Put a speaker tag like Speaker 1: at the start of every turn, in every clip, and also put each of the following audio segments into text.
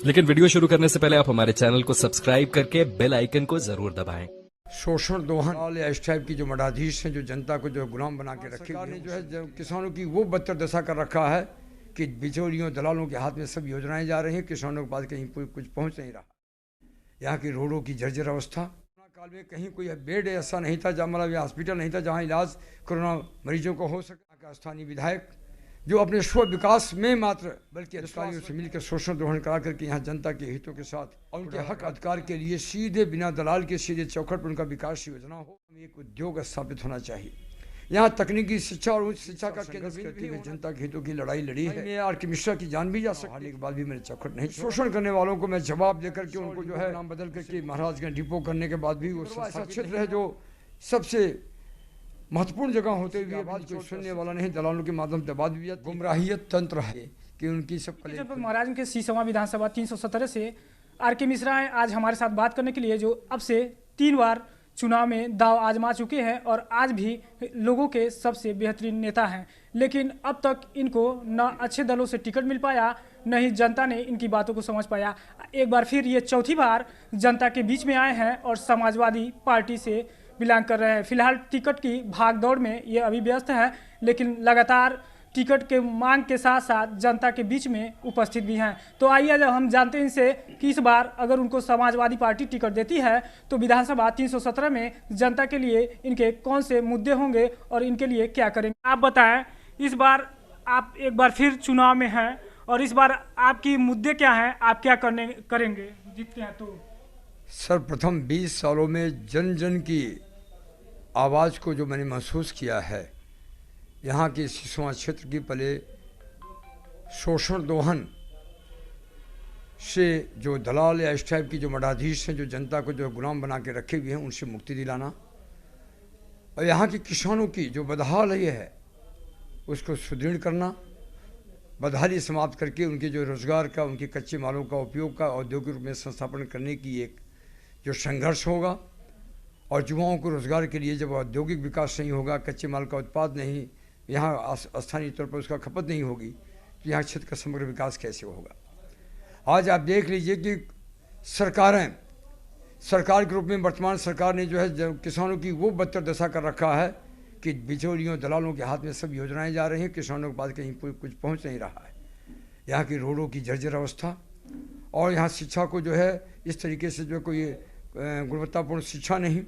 Speaker 1: लेकिन वीडियो शुरू करने से पहले आप हमारे चैनल को सब्सक्राइब करके बेल आइकन को जरूर दबाएं।
Speaker 2: शोषण दोहन इस टाइप की जो मठाधीश हैं जो जनता को जो गुलाम बना के रखे सरकार ने जो है जो किसानों की वो बदतर दशा कर रखा है कि बिचौलियों दलालों के हाथ में सब योजनाएं जा रही हैं, किसानों के पास कहीं कुछ पहुंच नहीं रहा। यहाँ की रोडों की जर्जर अवस्था, कोरोना काल में कहीं कोई बेड ऐसा नहीं था जहाँ मतलब हॉस्पिटल नहीं था जहाँ इलाज कोरोना मरीजों को हो सका। का स्थानीय विधायक जो अपने स्व विकास में मात्र बल्कि अधिकारियों से मिलकर शोषण दोहन करा करके यहाँ जनता के हितों के साथ और उनके हक अधिकार के लिए सीधे बिना दलाल के सीधे चौखट पर उनका विकास योजना हो, एक उद्योग स्थापित होना चाहिए। यहाँ तकनीकी शिक्षा और उच्च शिक्षा का केंद्र करते हुए जनता के हितों की लड़ाई लड़ी है। मैं आर के मिश्रा की जान भी जा सकती के बाद भी मैंने चौखट नहीं। शोषण करने वालों को मैं जवाब देकर के उनको जो है नाम बदल करके महाराजगंज डिपो करने के बाद भी वो ऐसा क्षेत्र है जो सबसे महत्वपूर्ण जगह होते हुए बात कोई सुनने वाला नहीं, दलालों के माध्यम से बाद भी गुमराहियत तंत्र है कि उनकी सब
Speaker 3: महाराजगंज के सीसवा विधानसभा 317 से आर के मिश्रा हैं आज हमारे साथ बात करने के लिए, जो अब से 3 बार चुनाव में दाव आजमा चुके हैं और आज भी लोगों के सबसे बेहतरीन नेता हैं। लेकिन अब तक इनको न अच्छे दलों से टिकट मिल पाया, न ही जनता ने इनकी बातों को समझ पाया। एक बार फिर ये चौथी बार जनता के बीच में आए हैं और समाजवादी पार्टी से बिलोंग कर रहे हैं। फिलहाल टिकट की भाग दौड़ में ये अभी व्यस्त है, लेकिन लगातार टिकट के मांग के साथ साथ जनता के बीच में उपस्थित भी हैं। तो आइए जब हम जानते हैं इनसे कि इस बार अगर उनको समाजवादी पार्टी टिकट देती है तो विधानसभा 317 में जनता के लिए इनके कौन से मुद्दे होंगे और इनके लिए क्या करेंगे। आप बताएं, इस बार आप एक बार फिर चुनाव में हैं और इस बार आपकी मुद्दे क्या हैं, आप क्या करेंगे जीतते हैं तो?
Speaker 2: सर्वप्रथम 20 सालों में जन जन की आवाज़ को जो मैंने महसूस किया है, यहाँ के सिसवा क्षेत्र की पहले शोषण दोहन से जो दलाल या इस टाइप की जो मठाधीश हैं जो जनता को जो गुलाम बना के रखे हुए हैं उनसे मुक्ति दिलाना, और यहाँ के किसानों की जो बदहाल है उसको सुदृढ़ करना, बदहाली समाप्त करके उनके जो रोज़गार का, उनके कच्चे मालों का उपयोग का औद्योगिक रूप में संस्थापन करने की एक जो संघर्ष होगा, और युवाओं को रोज़गार के लिए जब औद्योगिक विकास नहीं होगा, कच्चे माल का उत्पाद नहीं, यहाँ स्थानीय तौर पर उसका खपत नहीं होगी, तो यहाँ क्षेत्र का समग्र विकास कैसे होगा। आज आप देख लीजिए कि सरकार के रूप में वर्तमान सरकार ने जो है किसानों की वो बदतर दशा कर रखा है कि बिचौलियों दलालों के हाथ में सब योजनाएं जा रही हैं, किसानों के पास कहीं कुछ पहुंच नहीं रहा है। यहाँ की रोडों की जर्जर अवस्था, और यहाँ शिक्षा को जो है इस तरीके से जो कोई गुणवत्तापूर्ण शिक्षा नहीं।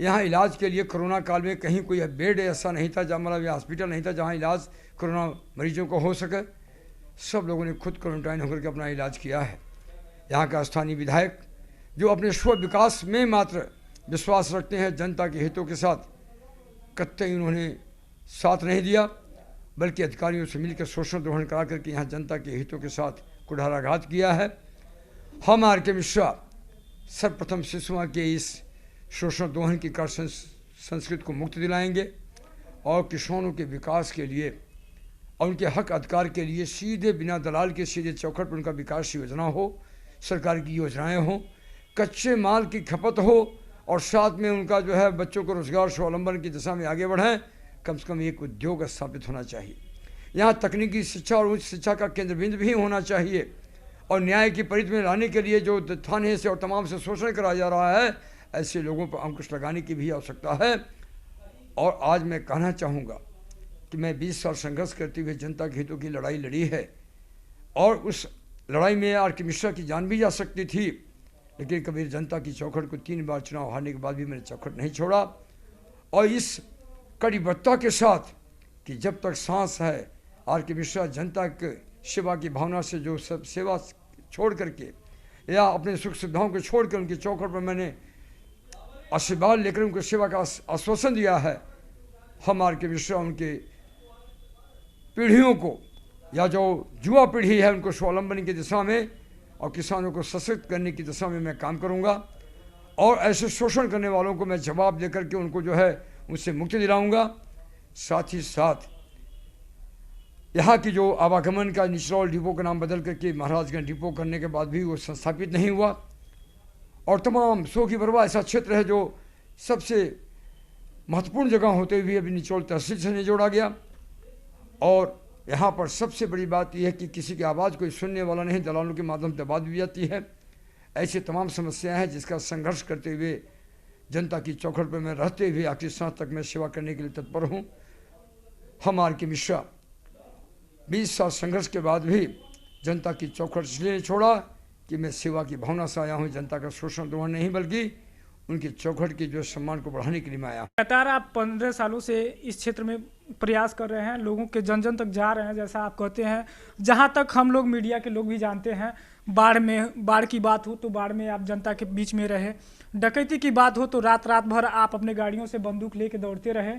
Speaker 2: यहाँ इलाज के लिए कोरोना काल में कहीं कोई बेड ऐसा नहीं था जहाँ मतलब हॉस्पिटल नहीं था जहाँ इलाज कोरोना मरीजों को हो सके। सब लोगों ने खुद क्वारंटाइन होकर के अपना इलाज किया है। यहाँ का स्थानीय विधायक जो अपने स्व विकास में मात्र विश्वास रखते हैं, जनता के हितों के साथ कतई उन्होंने साथ नहीं दिया, बल्कि अधिकारियों से मिलकर शोषण दोहन करा करके यहाँ जनता के हितों के साथ कुठाराघात किया है। हम आर के मिश्रा सर्वप्रथम सिसवा के इस शोषण दोहन की कर संस्कृति को मुक्त दिलाएंगे और किसानों के विकास के लिए और उनके हक अधिकार के लिए सीधे बिना दलाल के सीधे चौखट पर उनका विकास योजना हो, सरकार की योजनाएं हो, कच्चे माल की खपत हो, और साथ में उनका जो है बच्चों को रोजगार स्वावलंबन की दिशा में आगे बढ़ें। कम से कम एक उद्योग स्थापित होना चाहिए। यहाँ तकनीकी शिक्षा और उच्च शिक्षा का केंद्र बिंदु भी होना चाहिए, और न्याय की परिधि में लाने के लिए जो थाने से और तमाम से शोषण कराया जा रहा है, ऐसे लोगों पर अंकुश लगाने की भी आवश्यकता है। और आज मैं कहना चाहूँगा कि मैं 20 साल संघर्ष करते हुए जनता के हितों की लड़ाई लड़ी है, और उस लड़ाई में आर के मिश्रा की जान भी जा सकती थी, लेकिन कबीर जनता की चौखट को 3 बार चुनाव हारने के बाद भी मैंने चौखट नहीं छोड़ा। और इस कटिबद्धता के साथ कि जब तक सांस है, आर के मिश्रा जनता के सेवा की भावना से जो सब सेवा छोड़ करके या अपने सुख सुविधाओं को छोड़ कर उनके चौखट पर मैंने आशीर्वाद लेकर उनको सेवा का आश्वासन दिया है। हम आर के मिश्रा उनके पीढ़ियों को या जो युवा पीढ़ी है उनको स्वावलंबन की दिशा में और किसानों को सशक्त करने की दिशा में मैं काम करूंगा, और ऐसे शोषण करने वालों को मैं जवाब देकर के उनको जो है उनसे मुक्ति दिलाऊंगा। साथ ही साथ यहाँ की जो आवागमन का निचरौल डिपो का नाम बदल करके महाराजगंज डिपो करने के बाद भी वो संस्थापित नहीं हुआ, और तमाम सो की बरवा ऐसा क्षेत्र है जो सबसे महत्वपूर्ण जगह होते हुए अभी निचोड़ तहसील से नहीं जोड़ा गया, और यहाँ पर सबसे बड़ी बात यह है कि किसी की आवाज़ कोई सुनने वाला नहीं, दलालों के माध्यम से दबा दी जाती है। ऐसी तमाम समस्याएं हैं जिसका संघर्ष करते हुए जनता की चौखट पर मैं रहते हुए आखिरी सांस तक मैं सेवा करने के लिए तत्पर हूँ। हम आर के मिश्रा 20 साल संघर्ष के बाद भी जनता की चौखट इसलिए नहीं छोड़ा कि मैं सेवा की भावना से आया हूँ, जनता का शोषण दोहन नहीं, बल्कि उनकी चौखट के जो सम्मान को बढ़ाने के लिए मैं आया।
Speaker 3: लगातार आप 15 सालों से इस क्षेत्र में प्रयास कर रहे हैं, लोगों के जन जन तक जा रहे हैं, जैसा आप कहते हैं। जहां तक हम लोग मीडिया के लोग भी जानते हैं, बाढ़ की बात हो तो बाढ़ में आप जनता के बीच में रहे, डकैती की बात हो तो रात रात भर आप अपने गाड़ियों से बंदूक लेके दौड़ते रहे।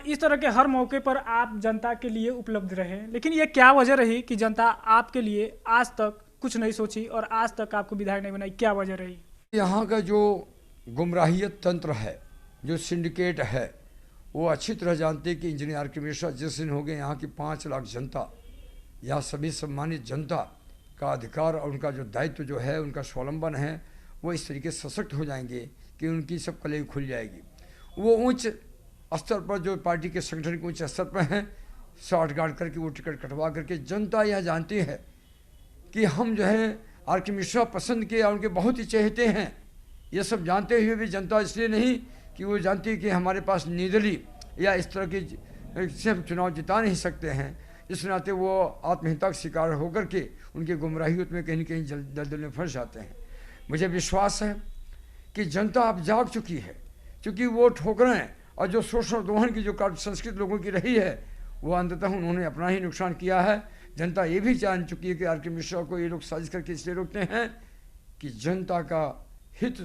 Speaker 3: इस तरह के हर मौके पर आप जनता के लिए उपलब्ध रहे। लेकिन ये क्या वजह रही कि जनता आपके लिए आज तक कुछ नहीं सोची और आज तक आपको विधायक नहीं बनाई? क्या वजह रही?
Speaker 2: यहाँ का जो गुमराहियत तंत्र है, जो सिंडिकेट है, वो अच्छी तरह जानते हैं कि इंजीनियर आर के मिश्रा जिस दिन हो गए यहाँ की 5 लाख जनता या सभी सम्मानित जनता का अधिकार और उनका जो दायित्व जो है, उनका स्वावलंबन है, वो इस तरीके से सशक्त हो जाएंगे कि उनकी सब कलई खुल जाएगी। वो उच्च स्तर पर जो पार्टी के संगठन के उच्च स्तर पर हैं, साठ गांठ करके वो टिकट कटवा करके जनता यह जानती है कि हम जो है आर के मिश्रा पसंद के और उनके बहुत ही चहेते हैं। ये सब जानते हुए भी जनता इसलिए नहीं कि वो जानती है कि हमारे पास निर्दलीय या इस तरह की से हम चुनाव जिता नहीं सकते हैं, इस नाते वो आत्महत्या का शिकार होकर के उनके गुमराहियत में कहीं न कहीं दलदल में फंस जाते हैं। मुझे विश्वास है कि जनता अब जाग चुकी है, क्योंकि वो ठोकरें और जो शोषण दोहन की जो संस्कृति लोगों की रही है, वो अंततः उन्होंने अपना ही नुकसान किया है। जनता ये भी जान चुकी है कि आर के मिश्रा को ये लोग साजिश करके इसलिए रोकते हैं कि जनता का हित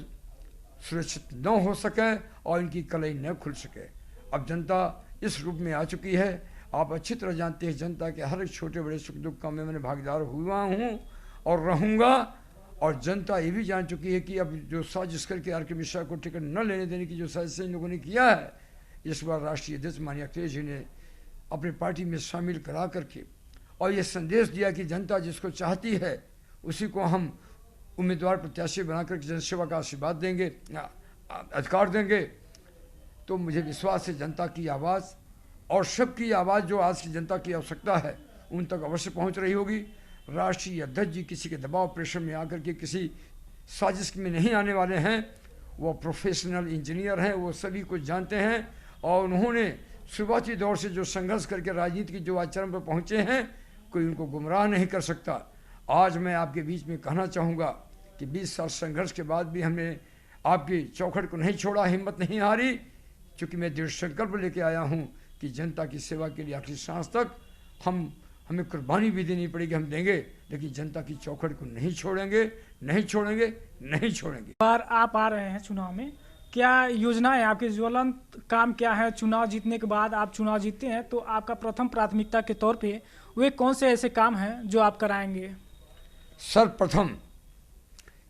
Speaker 2: सुरक्षित न हो सके और इनकी कलई न खुल सके। अब जनता इस रूप में आ चुकी है। आप अच्छी तरह जानते हैं जनता के हर एक छोटे बड़े सुख दुख का मैंने भागीदार हुआ हूँ और रहूँगा। और जनता ये भी जान चुकी है कि अब जो साजिश करके आर के मिश्रा को टिकट न लेने देने की जो साजिश इन लोगों ने किया है, इस बार राष्ट्रीय अध्यक्ष माननीय अखिलेश जी ने अपनी पार्टी में शामिल करा करके और ये संदेश दिया कि जनता जिसको चाहती है उसी को हम उम्मीदवार प्रत्याशी बनाकर जनसेवा का आशीर्वाद देंगे, अधिकार देंगे। तो मुझे विश्वास है जनता की आवाज़ और सबकी आवाज़ जो आज की जनता की आवश्यकता है उन तक अवश्य पहुंच रही होगी। राष्ट्रीय अध्यक्ष जी किसी के दबाव प्रेशर में आकर के किसी साजिश में नहीं आने वाले हैं। वो प्रोफेशनल इंजीनियर हैं, वो सभी कुछ जानते हैं और उन्होंने शुरुआती दौर से जो संघर्ष करके राजनीति की जो आचरण पर पहुँचे हैं, कोई उनको गुमराह नहीं कर सकता। आज मैं आपके बीच में कहना चाहूँगा कि 20 साल संघर्ष के बाद भी हमने आपकी चौखट को नहीं छोड़ा, हिम्मत नहीं हारी, क्योंकि मैं दृढ़ संकल्प लेके आया हूँ कि जनता की सेवा के लिए आखिरी सांस तक हमें कुर्बानी भी देनी पड़ेगी, हम देंगे, लेकिन जनता की चौखट को नहीं छोड़ेंगे, नहीं छोड़ेंगे, नहीं छोड़ेंगे।
Speaker 3: बार आप आ रहे हैं चुनाव में, क्या योजना है आपके? ज्वलंत काम क्या है? चुनाव जीतने के बाद आप चुनाव जीतते हैं तो आपका प्रथम प्राथमिकता के तौर पे वे कौन से ऐसे काम हैं जो आप कराएंगे?
Speaker 2: सर्वप्रथम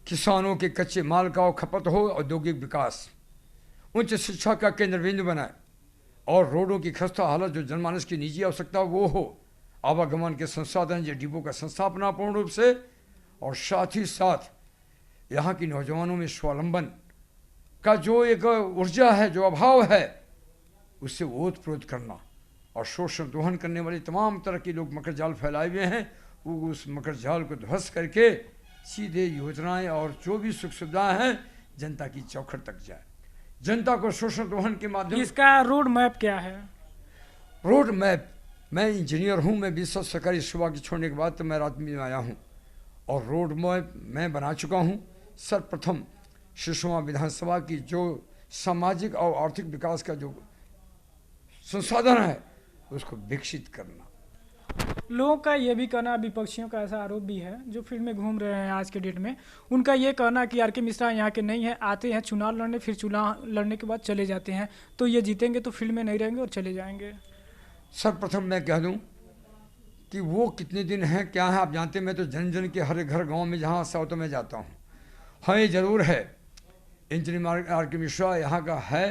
Speaker 2: किसानों के कच्चे माल का खपत हो, औद्योगिक विकास, उच्च शिक्षा का केंद्र बिंदु बनाए और रोडों की खस्ता हालत जो जनमानस की निजी आवश्यकता वो हो, आवागमन के संसाधन जो डिपो का संस्थापना पूर्ण रूप से, और साथ ही साथ यहाँ की नौजवानों में स्वावलंबन का जो एक ऊर्जा है, जो अभाव है, उससे ओतप्रोत करना और शोषण दोहन करने वाले तमाम तरह के लोग मकर जाल फैलाए हुए हैं, वो उस मकर जाल को ध्वस्त करके सीधे योजनाएं और जो भी सुख सुविधाएं हैं जनता की चौखट तक जाए, जनता को शोषण दोहन के माध्यम।
Speaker 3: इसका रोड मैप क्या है?
Speaker 2: रोड मैप, मैं इंजीनियर हूं, मैं 20 साल सरकारी सेवा के छोड़ने के बाद तो मैं राजनीति में आया हूं और रोड मैप मैं बना चुका हूं। सर्वप्रथम शिशुआ विधानसभा की जो सामाजिक और आर्थिक विकास का जो संसाधन है उसको विकसित करना।
Speaker 3: लोगों का ये भी कहना, विपक्षियों का ऐसा आरोप भी है जो फील्ड में घूम रहे हैं आज के डेट में, उनका ये कहना कि आर के मिश्रा यहाँ के नहीं है, आते हैं चुनाव लड़ने, फिर चुनाव लड़ने के बाद चले जाते हैं, तो ये जीतेंगे तो फील्ड में नहीं रहेंगे और चले जाएंगे।
Speaker 2: सर्वप्रथम मैं कह दूं कि वो कितने दिन हैं क्या है आप जानते हैं, मैं तो जन जन के हर घर गाँव में जहाँ साउथ में जाता हूँ। हाँ ये ज़रूर है, इंजीनियर आर के मिश्रा यहाँ का है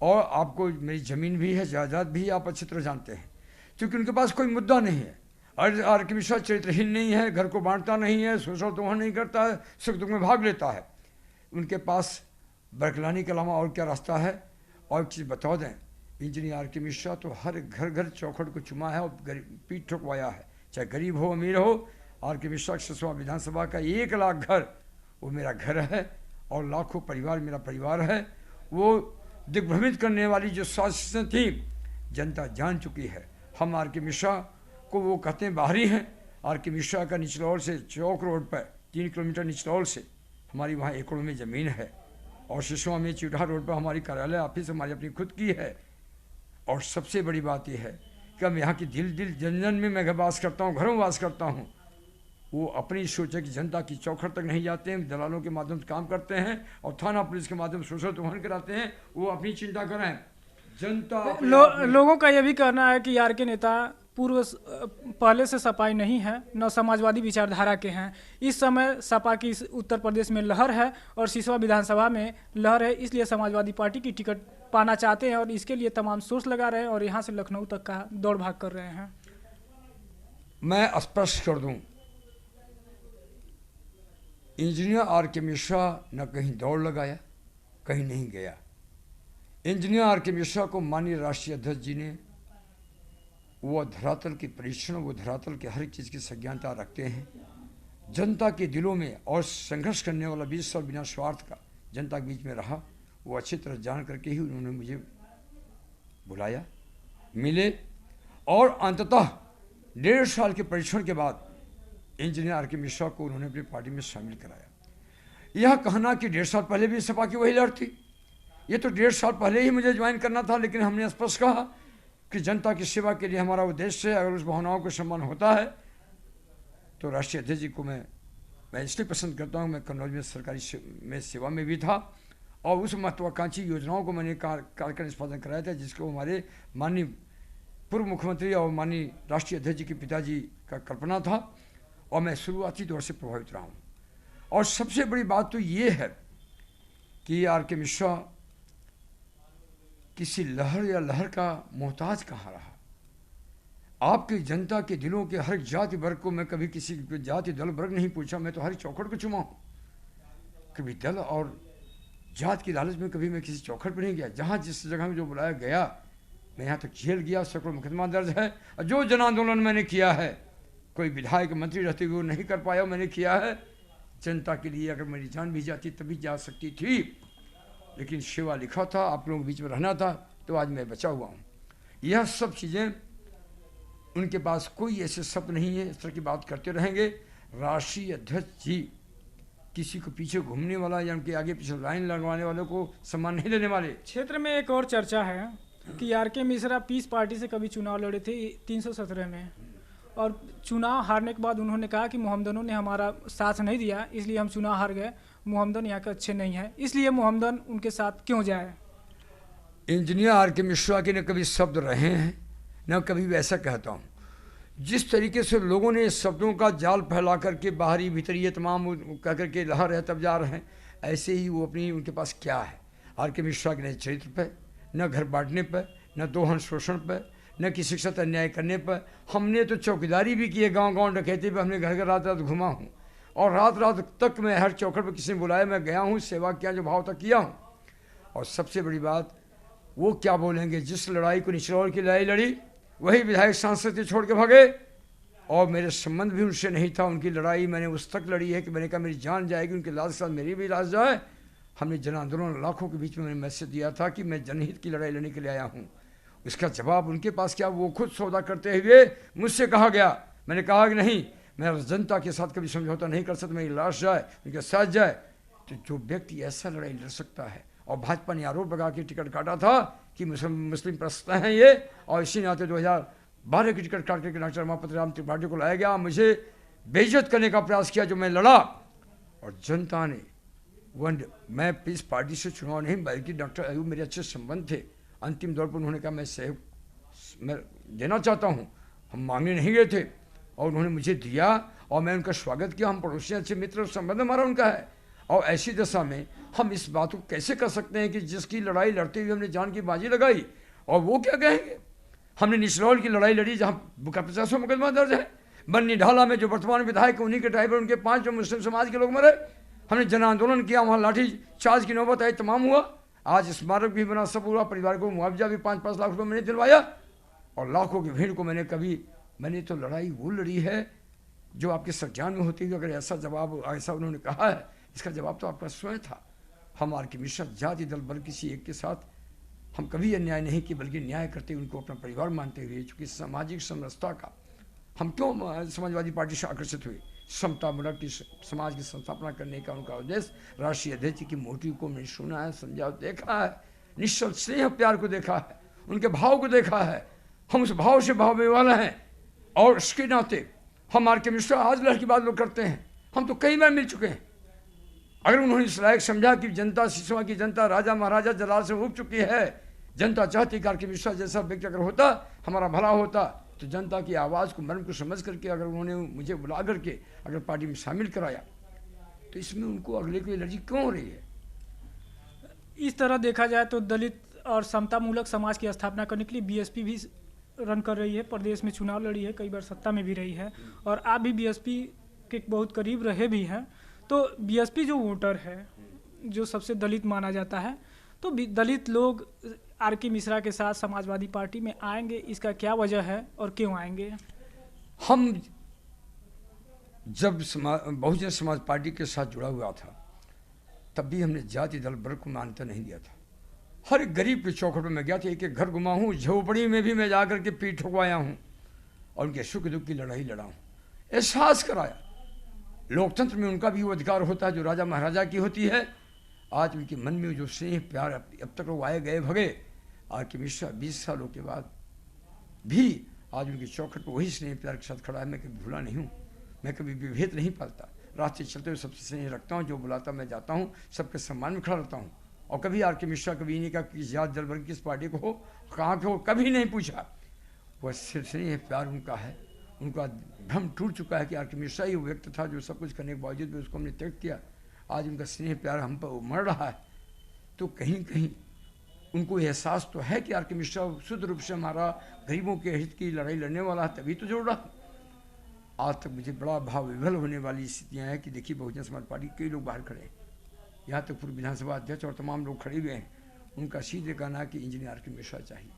Speaker 2: और आपको मेरी ज़मीन भी है, जायदाद भी, आप अच्छी तरह जानते हैं, क्योंकि उनके पास कोई मुद्दा नहीं है। आर के मिश्रा चरित्रहीन नहीं है, घर को बांटता नहीं है, शोषण दोहन नहीं करता है, सुख दुख में भाग लेता है। उनके पास बरकलानी के अलावा और क्या रास्ता है? और एक चीज़ बता दें इंजीनियर आर के मिश्रा तो हर घर घर चौखट को चुमा है और पीठ ठुकवाया है, चाहे गरीब हो अमीर हो। आर के मिश्रा सिसवा विधानसभा का 1 लाख घर वो मेरा घर है और लाखों परिवार मेरा परिवार है। वो दिग्भ्रमित करने वाली जो साजिशें थी जनता जान चुकी है। हम आर के मिश्रा को वो कहते हैं बाहरी हैं। आर के मिश्रा का निचलौल से चौक रोड पर 3 किलोमीटर निचलौल से हमारी वहाँ एकड़ों में ज़मीन है और सिसवा में चिटहा रोड पर हमारी कार्यालय ऑफिस हमारी अपनी खुद की है। और सबसे बड़ी बात यह है कि हम यहाँ की दिल दिल जन जन में मैं वास करता हूँ, घरों वास करता हूँ। वो अपनी सोच है कि जनता की चौखट तक नहीं जाते हैं, दलालों के माध्यम से काम करते हैं और थाना पुलिस के माध्यम से शोषण तुहन कराते हैं। वो अपनी चिंता करें, जनता
Speaker 3: लोगों का यह भी कहना है कि आर के नेता पहले से सपाई नहीं है, न समाजवादी विचारधारा के हैं। इस समय सपा की उत्तर प्रदेश में लहर है और सिसवा विधानसभा में लहर है, इसलिए समाजवादी पार्टी की टिकट पाना चाहते हैं और इसके लिए तमाम सोर्स लगा रहे हैं और यहाँ से लखनऊ तक का दौड़ भाग कर रहे हैं।
Speaker 2: मैं स्पष्ट कर दूं, इंजीनियर आर के मिश्रा न कहीं दौड़ लगाया, कहीं नहीं गया। इंजीनियर आर के मिश्रा को माननीय राष्ट्रीय अध्यक्ष जी ने वो धरातल के परीक्षण, वो धरातल के हर चीज़ की संज्ञानता रखते हैं। जनता के दिलों में और संघर्ष करने वाला 20 साल बिना स्वार्थ का जनता के बीच में रहा, वो अच्छी तरह जान करके ही उन्होंने मुझे बुलाया, मिले और अंततः 1.5 साल के परीक्षण के बाद इंजीनियर आर के मिश्रा को उन्होंने अपनी पार्टी में शामिल कराया। यह कहना कि 1.5 साल पहले भी सपा की वही लड़ थी, ये तो 1.5 साल पहले ही मुझे ज्वाइन करना था, लेकिन हमने स्पष्ट कहा कि जनता की सेवा के लिए हमारा उद्देश्य है। अगर उस भावनाओं को सम्मान होता है तो राष्ट्रीय अध्यक्ष जी को मैं इसलिए पसंद करता हूँ। मैं कन्नौज में सरकारी में सेवा में भी था और उस महत्वाकांक्षी योजनाओं को मैंने कार्यक्रम निष्पादन कराया था, जिसको हमारे माननीय पूर्व मुख्यमंत्री और माननीय राष्ट्रीय अध्यक्ष जी के पिताजी का कल्पना था और मैं शुरुआती दौर से प्रभावित रहा हूँ। और सबसे बड़ी बात तो ये है कि आर के मिश्रा किसी लहर या लहर का मोहताज कहाँ रहा। आपकी जनता के दिलों के हर जाति वर्ग को मैं कभी किसी जाति दल वर्ग नहीं पूछा, मैं तो हर चौखट को चुमा हूँ। कभी दल और जात की लालच में कभी मैं किसी चौखट पर नहीं गया। जहाँ जिस जगह में जो बुलाया गया, मैं यहाँ तक जेल गया, सैकड़ों मुकदमा दर्ज है। और जो जन आंदोलन मैंने किया है, कोई विधायक मंत्री रहते हुए नहीं कर पाया, मैंने किया है जनता के लिए। अगर मेरी जान भी जाती तभी जा सकती थी, लेकिन सेवा लिखा था, आप लोगों के बीच में रहना था, तो आज मैं बचा हुआ हूँ। यह सब चीज़ें उनके पास कोई ऐसे शब्द नहीं है, इस तरह की बात करते रहेंगे। राष्ट्रीय अध्यक्ष जी किसी को पीछे घूमने वाला या उनके आगे पीछे लाइन लगवाने वालों को सम्मान नहीं देने वाले।
Speaker 3: क्षेत्र में एक और चर्चा है कि आर के मिश्रा पीस पार्टी से कभी चुनाव लड़े थे 317 में, और चुनाव हारने के बाद उन्होंने कहा कि मोहम्मदनों ने हमारा साथ नहीं दिया, इसलिए हम चुनाव हार गए। मोहम्मदन यहाँ के अच्छे नहीं हैं, इसलिए मोहम्मदन उनके साथ क्यों जाए।
Speaker 2: इंजीनियर आर के मिश्रा के न कभी शब्द रहे हैं, न कभी वैसा कहता हूँ। जिस तरीके से लोगों ने शब्दों का जाल फैला करके बाहरी भीतरी तमाम कह करके लहर है तब जा रहे हैं, ऐसे ही वो अपनी उनके पास क्या है। आर के मिश्रा के न चरित्र पर, न घर बांटने पर, न दोहन शोषण पर, न किसी के साथ अन्याय करने पर। हमने तो चौकीदारी भी की है, गांव-गांव डकैती पे हमने घर घर रात रात घुमा हूँ और रात रात तक मैं हर चौखट पर किसी ने बुलाया मैं गया हूँ, सेवा किया, जो भाव तक किया हूँ। और सबसे बड़ी बात, वो क्या बोलेंगे, जिस लड़ाई को निचलौल की लड़ाई लड़ी वही विधायक सांसद छोड़ के भागे और मेरे संबंध भी उनसे नहीं था। उनकी लड़ाई मैंने उस तक लड़ी है कि मैंने कहा मेरी जान जाएगी, उनके लाज के साथ मेरी भी लाज जाए। हमने जन आंदोलन लाखों के बीच में मैंने मैसेज दिया था कि मैं जनहित की लड़ाई लड़ने के लिए आया हूँ। इसका जवाब उनके पास क्या, वो खुद सौदा करते हुए मुझसे कहा गया। मैंने कहा कि नहीं, मैं जनता के साथ कभी समझौता नहीं कर सकता, मेरी लाश जाए, उनके साथ जाए। तो जो व्यक्ति ऐसा लड़ाई लड़ सकता है, और भाजपा ने आरोप लगा के टिकट काटा था कि मुस्लिम प्रस्त हैं ये, और इसी नाते 2012 की टिकट काट करके डॉक्टर रमापति राम त्रिपाठी को लाया गया, मुझे बेइज्जत करने का प्रयास किया, जो मैं लड़ा। और जनता ने मैं पीस पार्टी से चुनाव नहीं, बल्कि डॉक्टर अयूब मेरे अच्छे संबंध थे। अंतिम दौर पर उन्होंने कहा मैं सहयोग मैं देना चाहता हूँ, हम मांगने नहीं गए थे और उन्होंने मुझे दिया और मैं उनका स्वागत किया। हम पड़ोसी अच्छे मित्र, संबंध हमारा उनका है। और ऐसी दशा में हम इस बात को कैसे कर सकते हैं कि जिसकी लड़ाई लड़ते हुए हमने जान की बाजी लगाई और वो क्या कहेंगे। हमने निचलौल की लड़ाई लड़ी जहाँ 50 मुकदमा दर्ज है। बन्नी ढाला में जो वर्तमान विधायक उन्हीं के ड्राइवर, उनके 5 जो मुस्लिम समाज के लोग मरे। हमने जन आंदोलन किया, वहाँ लाठी चार्ज की नौबत आई, तमाम हुआ। आज स्मारक भी बना, सब हुआ, परिवार को मुआवजा भी 5-5 लाख रुपए मैंने दिलवाया, और लाखों की भीड़ को मैंने तो लड़ाई वो लड़ी है जो आपके संज्ञान में होती है। अगर ऐसा जवाब ऐसा उन्होंने कहा है, इसका जवाब तो आपका स्वयं था। हम आर के मिश्रा जाति दल बल किसी एक के साथ हम कभी अन्याय नहीं किए, बल्कि न्याय करते उनको अपना परिवार मानते हुए, चूँकि सामाजिक समरसता का हम क्यों समाजवादी पार्टी से आकर्षित हुए, समतामूलक की समाज की संस्थापना करने का उनका उद्देश्य। राष्ट्रीय अध्यक्ष की मोटिव को मैंने सुना है, समझा, देखा है, निश्चल स्नेह प्यार को देखा है, उनके भाव को देखा है। हम उस भाव से भाव में वाला हैं, और उसके नाते हम आर के मिश्रा आज लहर की बात लोग करते हैं, हम तो कई बार मिल चुके हैं। अगर उन्होंने इस लायक समझा कि जनता, सिसवा की जनता राजा महाराजा जलाल से उब चुकी है, जनता चाहती कि आर के मिश्रा जैसा व्यक्ति अगर होता, हमारा भला होता, तो जनता की आवाज़ को, मर्म को समझ करके अगर उन्होंने मुझे बुला करके अगर पार्टी में शामिल कराया, तो इसमें उनको अगले की एलर्जी क्यों हो रही है?
Speaker 3: इस तरह देखा जाए तो दलित और समतामूलक समाज की स्थापना करने के लिए बीएसपी भी रन कर रही है, प्रदेश में चुनाव लड़ी है, कई बार सत्ता में भी रही है, और आप भी बीएसपी के बहुत करीब रहे भी हैं। तो बीएसपी जो वोटर है, जो सबसे दलित माना जाता है, तो दलित लोग आर के मिश्रा के साथ समाजवादी पार्टी में आएंगे, इसका क्या वजह है और क्यों आएंगे?
Speaker 2: हम जब बहुजन समाज पार्टी के साथ जुड़ा हुआ था, तब भी हमने जाति दल वर्ग को मान्यता नहीं दिया था। हर एक गरीब के चौखट में मैं गया था, एक एक घर घुमा हूँ, झोपड़ी में भी मैं जाकर के पीठ ठुकवाया हूँ और उनके सुख दुख की लड़ाई लड़ा हूँ, एहसास कराया। लोकतंत्र में उनका भी वो अधिकार होता है जो राजा महाराजा की होती है। आज उनके मन में जो स्नेह प्यार अब तक वो आए गए भगे, आर के मिश्रा 20 सालों के बाद भी आज उनकी चौखट पर वही स्नेह प्यार के साथ खड़ा है। मैं कभी भूला नहीं हूँ, मैं कभी विभेद नहीं पालता, रास्ते चलते हुए सबसे स्नेह रखता हूँ, जो बुलाता मैं जाता हूँ, सबके सम्मान में खड़ा रहता हूँ। और कभी आर के मिश्रा कभी नहीं कहा कि जात दल वर्ग किस पार्टी को हो, कहाँ के हो, कभी नहीं पूछा। वह सिर्फ स्नेह प्यार उनका है। उनका भ्रम टूट चुका है कि आर के मिश्रा ही वो व्यक्ति था जो सब कुछ करने के बावजूद भी उसको हमने त्याग किया। आज उनका स्नेह प्यार हम पर उमड़ रहा है, तो कहीं कहीं उनको एहसास तो है कि आर के मिश्रा शुद्ध रूप से हमारा गरीबों के हित की लड़ाई लड़ने वाला है, तभी तो जोड़ रहा। आज तक मुझे बड़ा भाव विभल होने वाली स्थितियाँ हैं कि देखिए बहुजन समाज पार्टी कई लोग बाहर खड़े हैं, यहाँ तक पूर्व विधानसभा अध्यक्ष और तमाम लोग खड़े हुए हैं। उनका सीधे कहना है कि इंजीनियर आर के मिश्रा चाहिए,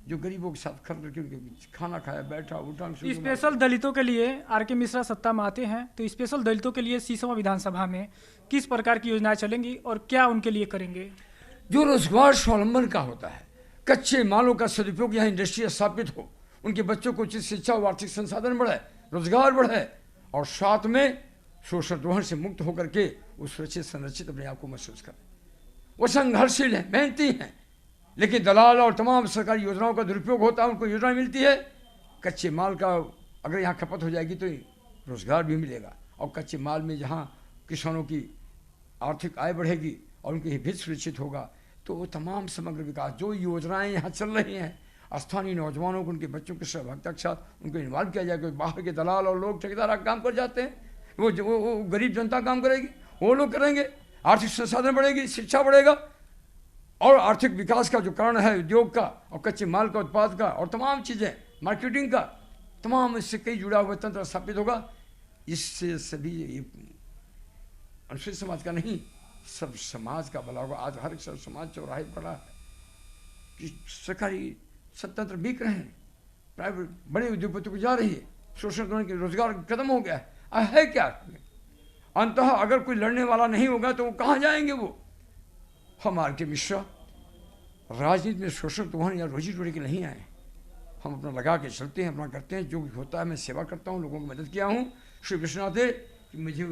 Speaker 2: जो गरीबों के साथ खड़ करके उनके बीच खाना खाया, बैठा उठा।
Speaker 3: स्पेशल दलितों के लिए आर के मिश्रा सत्ता में आते हैं, तो स्पेशल दलितों के लिए सीसवा विधानसभा में किस प्रकार की योजनाएं चलेंगी और क्या उनके लिए करेंगे?
Speaker 2: जो रोजगार स्वावलंबन का होता है, कच्चे मालों का सदुपयोग, यहाँ इंडस्ट्री स्थापित हो, उनके बच्चों को उचित शिक्षा और आर्थिक संसाधन बढ़े, रोजगार बढ़े, और साथ में शोषण दोहन से मुक्त होकर के वो सुरक्षित संरक्षित अपने आप को महसूस करें। वो संघर्षशील हैं, मेहनती हैं, लेकिन दलाल और तमाम सरकारी योजनाओं का दुरुपयोग होता है। उनको योजना मिलती है, कच्चे माल का अगर यहाँ खपत हो जाएगी तो रोजगार भी मिलेगा, और कच्चे माल में जहाँ किसानों की आर्थिक आय बढ़ेगी और उनके हित सुरक्षित होगा, तो वो तमाम समग्र विकास जो योजनाएं यहाँ चल रही हैं, स्थानीय नौजवानों को, उनके बच्चों के सहभागिता के साथ उनको इन्वॉल्व किया जाएगा। बाहर के दलाल और लोग ठेकेदार काम कर जाते हैं, वो गरीब जनता काम करेगी, वो लोग करेंगे, आर्थिक संसाधन बढ़ेगी, शिक्षा बढ़ेगा, और आर्थिक विकास का जो कारण है उद्योग का और कच्चे माल का उत्पाद का और तमाम चीज़ें मार्केटिंग का, तमाम इससे कई जुड़ा हुआ तंत्र स्थापित होगा। इससे सभी अनुसूचित समाज का नहीं, सब समाज का भला होगा। आज हर सब समाज चौराहे पड़ा है कि सरकारी स्वतंत्र बिक रहे हैं, प्राइवेट बड़े उद्योगपतियों को जा रही है, शोषण करने के रोजगार खत्म हो गया है क्या? अंततः अगर कोई लड़ने वाला नहीं होगा तो वो कहाँ जाएंगे? वो हम आर के मिश्रा राजनीति में शोषण दोहन या रोजी रोटी के नहीं आए। हम अपना लगा के चलते हैं, अपना करते हैं, जो भी होता है मैं सेवा करता हूँ, लोगों की मदद किया हूँ। श्री विश्वनाथ मुझे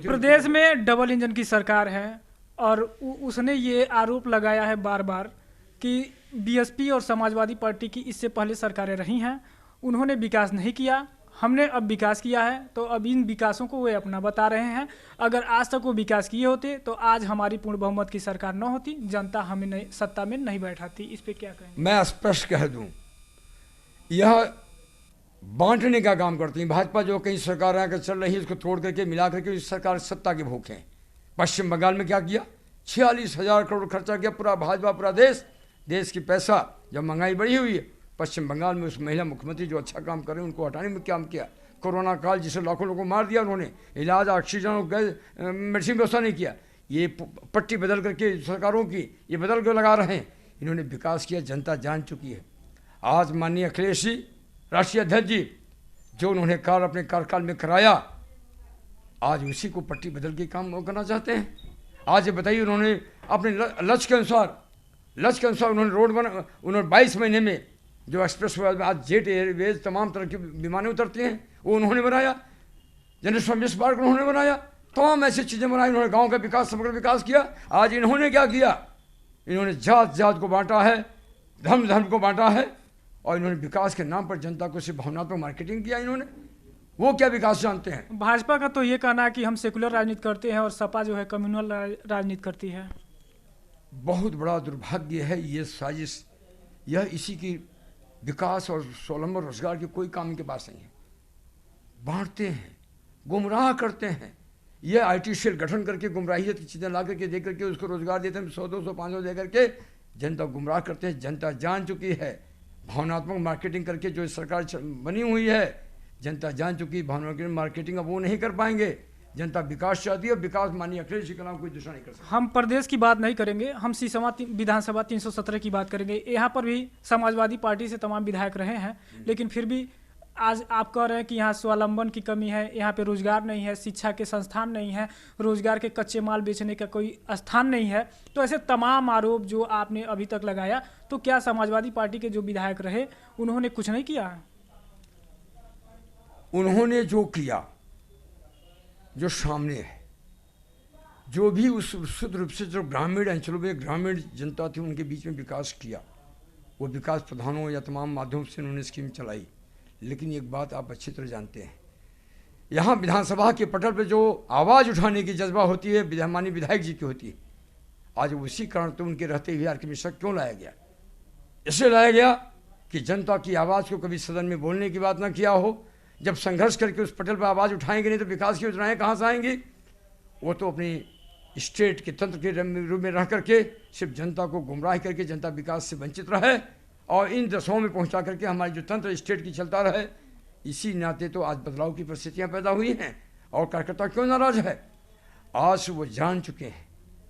Speaker 3: प्रदेश में डबल इंजन की सरकार है और उसने ये आरोप लगाया है बार बार कि बीएसपी और समाजवादी पार्टी की इससे पहले सरकारें रही हैं, उन्होंने विकास नहीं किया, हमने अब विकास किया है। तो अब इन विकासों को वे अपना बता रहे हैं। अगर आज तक वो विकास किए होते तो आज हमारी पूर्ण बहुमत की सरकार न होती, जनता हमें नहीं, सत्ता में नहीं बैठाती। इस पे क्या कहेंगे?
Speaker 2: मैं स्पष्ट कह दूं, यह बांटने का काम करती है भाजपा। जो कई सरकार आकर चल रही है उसको तोड़ करके मिला करके इस सरकार सत्ता के भूखे हैं। पश्चिम बंगाल में क्या किया? 46,000 करोड़ खर्चा किया पूरा भाजपा, पूरा देश की पैसा। जब महंगाई बढ़ी हुई है, पश्चिम बंगाल में उस महिला मुख्यमंत्री जो अच्छा काम कर रहे हैं उनको हटाने में काम किया। कोरोना काल जिसे लाखों लोगों को मार दिया उन्होंने, इलाज, ऑक्सीजन और गैस मेडिसिन व्यवस्था नहीं किया। ये पट्टी बदल करके सरकारों की ये बदल के लगा रहे हैं। इन्होंने विकास किया, जनता जान चुकी है। आज माननीय अखिलेश जी राष्ट्रीय अध्यक्ष जी जो उन्होंने कार्य अपने कार्यकाल में कराया, आज उसी को पट्टी बदल के काम करना चाहते हैं। आज ये बताइए, उन्होंने अपने लक्ष्य के अनुसार उन्होंने रोड बना, उन्होंने 22 महीने में जो एक्सप्रेस वे में आज जेट एयरवेज तमाम तरह की विमानें उतरती हैं वो उन्होंने बनाया। जनरेशन मिस पार्क उन्होंने बनाया, तमाम ऐसी चीज़ें बनाई। उन्होंने गांव का विकास, समग्र विकास किया। आज इन्होंने क्या किया, इन्होंने जात को बांटा है, धर्म को बांटा है, और इन्होंने विकास के नाम पर जनता को सिर्फ भावनात्मक मार्केटिंग किया। इन्होंने वो क्या विकास जानते हैं?
Speaker 3: भाजपा का तो ये कहना है कि हम सेकुलर राजनीति करते हैं और सपा जो है कम्युनल राजनीति करती है।
Speaker 2: बहुत बड़ा दुर्भाग्य है ये साजिश। यह इसी की विकास और स्वावलंबन रोजगार के कोई काम इनके पास नहीं है। बांटते हैं, गुमराह करते हैं। ये आईटी सेल गठन करके गुमराहियत की चीज़ें ला करके दे करके उसको रोजगार देते हैं, 100, 200, 500 दे करके जनता गुमराह करते हैं। जनता जान चुकी है, भावनात्मक मार्केटिंग करके जो सरकार बनी हुई है, जनता जान चुकी। भावनात्मक मार्केटिंग अब वो नहीं कर पाएंगे। जनता विकास चाहती है, विकास माननीय अखिलेश जी के नाम कोई दूसरा नहीं कर सकता।
Speaker 3: हम प्रदेश की बात नहीं करेंगे, हम सीसमा विधानसभा 317 की बात करेंगे। यहाँ पर भी समाजवादी पार्टी से तमाम विधायक रहे हैं, लेकिन फिर भी आज आप कह रहे हैं कि यहाँ स्वावलंबन की कमी है, यहाँ पे रोजगार नहीं है, शिक्षा के संस्थान नहीं है, रोजगार के कच्चे माल बेचने का कोई स्थान नहीं है। तो ऐसे तमाम आरोप जो आपने अभी तक लगाया, तो क्या समाजवादी पार्टी के जो विधायक रहे उन्होंने कुछ नहीं किया?
Speaker 2: उन्होंने जो किया, जो सामने है, जो भी उस शुद्ध रूप से जो ग्रामीण अंचलों में ग्रामीण जनता थी उनके बीच में विकास किया, वो विकास प्रधानों या तमाम माध्यमों से उन्होंने स्कीम चलाई। लेकिन एक बात आप अच्छी तरह जानते हैं, यहाँ विधानसभा के पटल पे जो आवाज़ उठाने की जज्बा होती है माननीय विधायक जी की होती है। आज उसी कारण तो उनके रहते हुए आर.के. मिश्रा क्यों लाया गया? इसलिए लाया गया कि जनता की आवाज़ को कभी सदन में बोलने की बात ना किया हो। जब संघर्ष करके उस पटल पर आवाज़ उठाएंगे नहीं तो विकास की योजनाएं कहाँ से आएंगी? वो तो अपनी स्टेट के तंत्र के रूप में रह करके सिर्फ जनता को गुमराह करके जनता विकास से वंचित रहे और इन दशाओं में पहुंचा करके हमारी जो तंत्र स्टेट की चलता रहे। इसी नाते तो आज बदलाव की परिस्थितियां पैदा हुई हैं। और कार्यकर्ता क्यों नाराज है? आज वो जान चुके हैं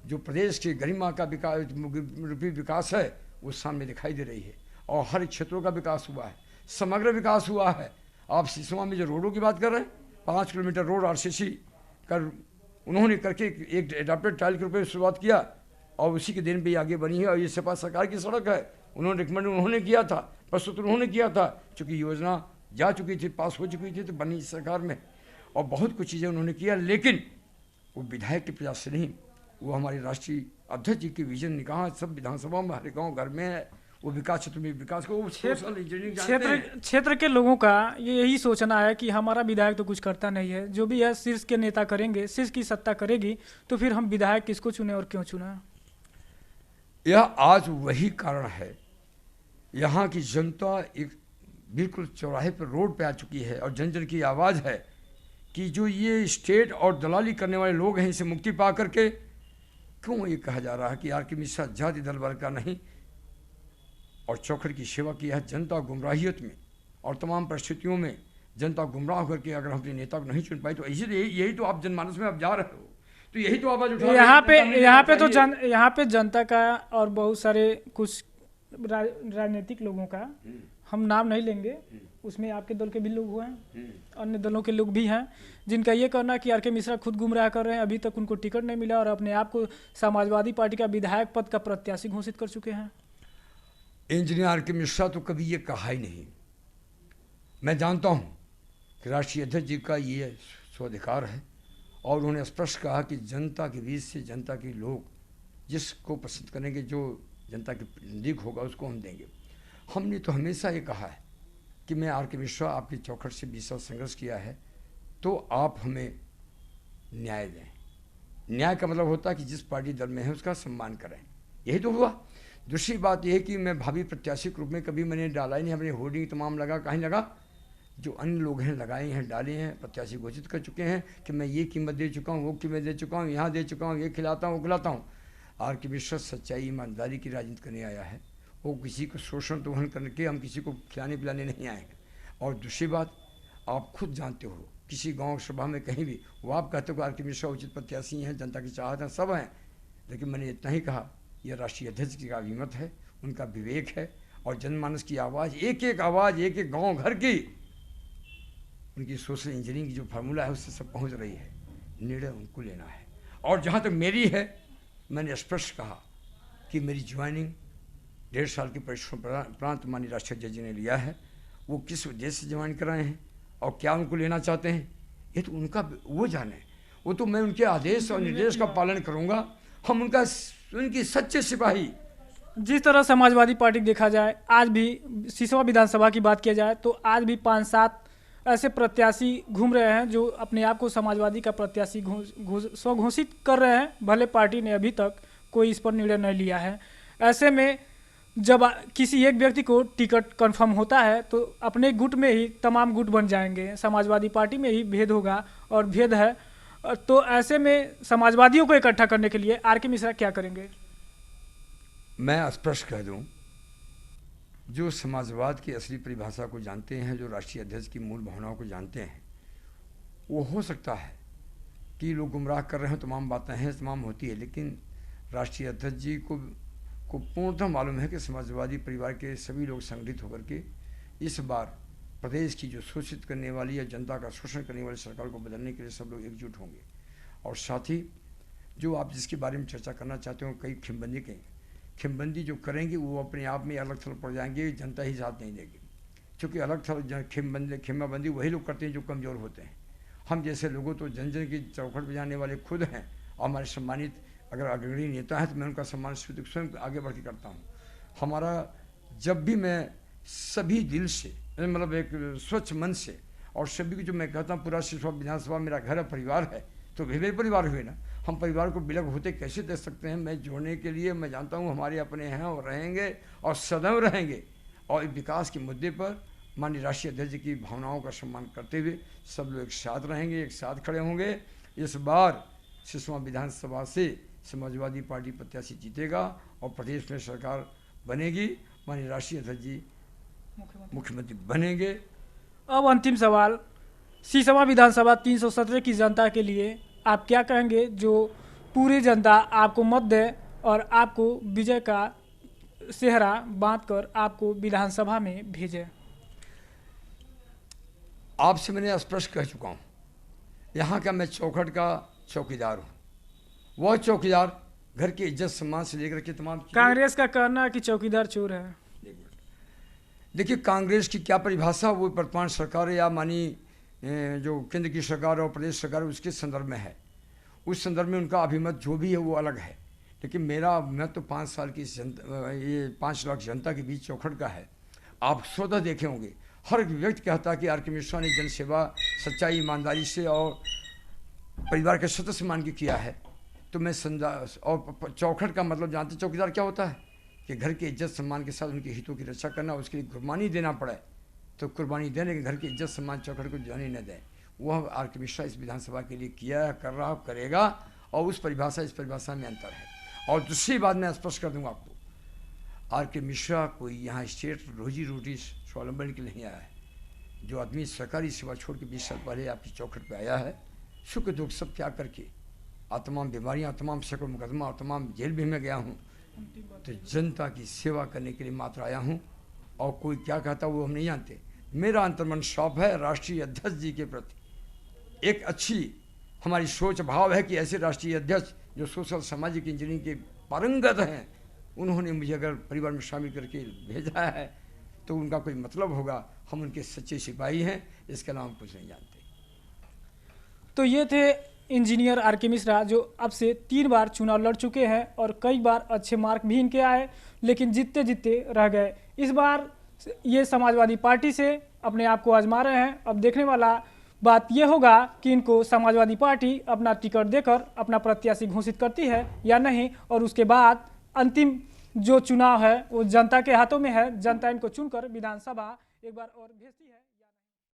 Speaker 2: जो प्रदेश की गरिमा का विकास है वो सामने दिखाई दे रही है, और हर क्षेत्रों का विकास हुआ है, समग्र विकास हुआ है। आप सिसवा में जो रोडों की बात कर रहे हैं, 5 किलोमीटर रोड आरसीसी कर उन्होंने करके एक एडाप्टेड टाइल के रूप में शुरुआत किया, और उसी के दिन पे आगे बनी है। और ये सपा सरकार की सड़क है, उन्होंने रिकमेंड उन्होंने किया था, प्रस्तुत उन्होंने किया था, चूँकि योजना जा चुकी थी, पास हो चुकी थी, तो बनी सरकार में, और बहुत कुछ चीज़ें उन्होंने किया। लेकिन वो विधायक के प्रयास से नहीं, वो हमारे राष्ट्रीय अध्यक्ष जी की विजन निगाह सब विधानसभा में हर गाँव घर में है। वो विकास क्षेत्र में विकास को
Speaker 3: क्षेत्र के लोगों का यही सोचना है कि हमारा विधायक तो कुछ करता नहीं है, जो भी है शीर्ष के नेता करेंगे, शीर्ष की सत्ता करेगी, तो फिर हम विधायक किसको चुने और क्यों चुना?
Speaker 2: यह आज वही कारण है। यहाँ की जनता एक बिल्कुल चौराहे पर रोड पे आ चुकी है, और जन जन की आवाज़ है कि जो ये स्टेट और दलाली करने वाले लोग हैं, इसे मुक्ति पा करके क्यों ये कहा जा रहा है कि आर.के. मिश्रा जाति दल बल का नहीं और चौखट की सेवा की है। जनता गुमराहियत में और तमाम परिस्थितियों में जनता गुमराह करके अगर हम अपने नेता को नहीं चुन पाए, तो यही तो आप जनमानस में आप जा रहे हो, तो यही तो आवाज़ उठा
Speaker 3: यहाँ पे जनता का और बहुत सारे कुछ राजनीतिक लोगों का हम नाम नहीं लेंगे, उसमें आपके दल के भी लोग हुए हैं, अन्य दलों के लोग भी हैं, जिनका ये कहना है कि आर.के. मिश्रा खुद गुमराह कर रहे हैं, अभी तक उनको टिकट नहीं मिला और अपने आप को समाजवादी पार्टी का विधायक पद का प्रत्याशी घोषित कर चुके हैं।
Speaker 2: Engineer R K. मिश्रा तो कभी ये कहा ही नहीं। मैं जानता हूँ कि राष्ट्रीय अध्यक्ष जी का ये स्वाधिकार है, और उन्होंने स्पष्ट कहा कि जनता के बीच से जनता के लोग जिसको पसंद करेंगे, जो जनता के नज़दीक होगा, उसको हम देंगे। हमने तो हमेशा ये कहा है कि मैं आर.के. मिश्रा आपकी चौखट से 20 साल संघर्ष किया है, तो आप हमें न्याय दें। न्याय का मतलब होता है कि जिस पार्टी दल में है उसका सम्मान करें, यही तो हुआ। दूसरी बात यह है कि मैं भावी प्रत्याशी के रूप में कभी मैंने डाला ही नहीं, हमने होर्डिंग तमाम लगा, कहीं लगा, जो अन्य लोग हैं लगाए हैं, डाले हैं, प्रत्याशी घोषित कर चुके हैं कि मैं ये कीमत दे चुका हूँ, वो कीमत दे चुका हूँ, यहाँ दे चुका हूँ, ये खिलाता हूँ, वो खिलाता हूँ। आर.के. मिश्रा सच्चाई ईमानदारी की राजनीति करने आया है, वो किसी को शोषण दोहन करके हम किसी को खिलाने पिलाने नहीं आए हैं। और दूसरी बात, आप खुद जानते हो किसी गांव सभा में कहीं भी वो आप कहते हो आर के मिश्रा उचित प्रत्याशी हैं, जनता की चाहत हैं, सब हैं, लेकिन मैंने इतना ही कहा यह राष्ट्रीय अध्यक्ष का अभिमत है, उनका विवेक है और जनमानस की आवाज़, एक एक आवाज़, एक एक गांव घर की उनकी सोशल इंजीनियरिंग की जो फार्मूला है उससे सब पहुंच रही है। निर्णय उनको लेना है। और जहाँ तक मेरी है, मैंने स्पष्ट कहा कि मेरी ज्वाइनिंग 1.5 साल के परिश्रम प्रांत माननीय राष्ट्रीय अध्यक्ष जी ने लिया है। वो किस उद्देश्य से ज्वाइन कराए हैं और क्या उनको लेना चाहते हैं ये तो उनका वो जाने। वो तो मैं उनके आदेश और निर्देश का पालन करूँगा। हम उनकी सच्चे सिपाही।
Speaker 3: जिस तरह समाजवादी पार्टी देखा जाए, आज भी सिसवा विधानसभा की बात किया जाए तो आज भी 5-7 ऐसे प्रत्याशी घूम रहे हैं जो अपने आप को समाजवादी का प्रत्याशी स्वघोषित कर रहे हैं, भले पार्टी ने अभी तक कोई इस पर निर्णय नहीं लिया है। ऐसे में जब किसी एक व्यक्ति को टिकट कंफर्म होता है तो अपने गुट में ही तमाम गुट बन जाएंगे, समाजवादी पार्टी में ही भेद होगा और भेद है। तो ऐसे में समाजवादियों को इकट्ठा करने के लिए आर के मिश्रा क्या करेंगे?
Speaker 2: मैं स्पष्ट कह दूं, जो समाजवाद की असली परिभाषा को जानते हैं, जो राष्ट्रीय अध्यक्ष की मूल भावनाओं को जानते हैं, वो हो सकता है कि लोग गुमराह कर रहे हैं, तमाम बातें हैं, तमाम होती है, लेकिन राष्ट्रीय अध्यक्ष जी को पूर्णतः मालूम है कि समाजवादी परिवार के सभी लोग संगठित होकर के इस बार प्रदेश की जो शोषित करने वाली या जनता का शोषण करने वाली सरकार को बदलने के लिए सब लोग एकजुट होंगे। और साथ ही जो आप जिसके बारे में चर्चा करना चाहते हो, कई खिमबंदी जो करेंगे वो अपने आप में अलग थलग पड़ जाएंगे, जनता ही साथ नहीं देगी। क्योंकि अलग थलग खिम्माबंदी वही लोग करते हैं जो कमज़ोर होते हैं। हम जैसे लोगों तो जन जन की चौखट बजाने वाले खुद हैं। और हमारे सम्मानित अगर अग्रणी नेता है तो मैं उनका सम्मान स्वयं आगे बढ़ के करता हूँ। हमारा जब भी मैं सभी दिल से, मतलब एक स्वच्छ मन से, और सभी को जो मैं कहता हूँ पूरा सिसवा विधानसभा मेरा घर है, परिवार है, तो वे मेरे परिवार हुए ना। हम परिवार को बिलग होते कैसे दे सकते हैं? मैं जोड़ने के लिए मैं जानता हूँ हमारे अपने हैं और रहेंगे और सदैव रहेंगे। और विकास के मुद्दे पर माननीय राष्ट्रीय अध्यक्ष की भावनाओं का सम्मान करते हुए सब लोग एक साथ रहेंगे, एक साथ खड़े होंगे। इस बार सिसवा विधानसभा से समाजवादी पार्टी प्रत्याशी जीतेगा और प्रदेश में सरकार बनेगी, माननीय राष्ट्रीय अध्यक्ष जी मुख्यमंत्री बनेंगे।
Speaker 3: अब अंतिम सवाल, सिसवा विधानसभा 317 की जनता के लिए आप क्या कहेंगे जो पूरी जनता आपको मत दे और आपको विजय का सेहरा बांधकर आपको विधानसभा में भेजे?
Speaker 2: आपसे मैंने स्पष्ट कह चुका हूँ, यहाँ का मैं चौखट का चौकीदार हूँ। वह चौकीदार घर की इज्जत सम्मान से लेकर के तमाम।
Speaker 3: कांग्रेस का कहना है कि चौकीदार चोर है।
Speaker 2: देखिए, कांग्रेस की क्या परिभाषा वो वर्तमान सरकार या मानी जो केंद्र की सरकार और प्रदेश सरकार उसके संदर्भ में है। उस संदर्भ में उनका अभिमत जो भी है वो अलग है, लेकिन मेरा अभिमत तो 5 साल की ये 5 लाख जनता के बीच चौखट का है। आप स्वतः देखे होंगे, हर व्यक्ति कहता कि आर के मिश्रा ने जनसेवा सच्चाई ईमानदारी से और परिवार के सदस्य मान के किया है। तो मैं और चौखट का मतलब जानते, चौकीदार क्या होता है कि घर की इज्जत सम्मान के साथ उनके हितों की रक्षा करना, उसके लिए कुर्बानी देना पड़े तो कुर्बानी देने के घर की इज्जत सम्मान चौखट को जाने न दें। वह आर के मिश्रा इस विधानसभा के लिए किया है, कर रहा, करेगा, और उस परिभाषा इस परिभाषा में अंतर है। और दूसरी बात मैं स्पष्ट कर दूंगा आपको, आर के मिश्रा कोई यहाँ स्टेट रोजी रोटी स्वावलंबन के लिए नहीं आया है। जो आदमी सरकारी सेवा छोड़ के 20 साल पहले आपकी चौखट पर आया है, सुख दुख सब त्याग करके, तमाम बीमारियाँ, तमाम सैकड़ों मुकदमा और तमाम जेल भी मैं गया हूँ, तो जनता की सेवा करने के लिए मात्र आया हूँ। और कोई क्या कहता वो हम नहीं जानते। मेरा अंतर्मन साफ है राष्ट्रीय अध्यक्ष जी के प्रति। एक अच्छी हमारी सोच भाव है कि ऐसे राष्ट्रीय अध्यक्ष जो सोशल सामाजिक इंजीनियरिंग के पारंगत हैं, उन्होंने मुझे अगर परिवार में शामिल करके भेजा है तो उनका कोई मतलब होगा। हम उनके सच्चे सिपाही हैं, इसके अलावा हम कुछ नहीं जानते।
Speaker 3: तो ये थे इंजीनियर आर के मिश्रा, जो अब से 3 बार चुनाव लड़ चुके हैं और कई बार अच्छे मार्क भी इनके आए, लेकिन जीतते जीतते रह गए। इस बार ये समाजवादी पार्टी से अपने आप को आजमा रहे हैं। अब देखने वाला बात यह होगा कि इनको समाजवादी पार्टी अपना टिकट देकर अपना प्रत्याशी घोषित करती है या नहीं, और उसके बाद अंतिम जो चुनाव है वो जनता के हाथों में है। जनता इनको चुनकर विधानसभा एक बार और भेजती है।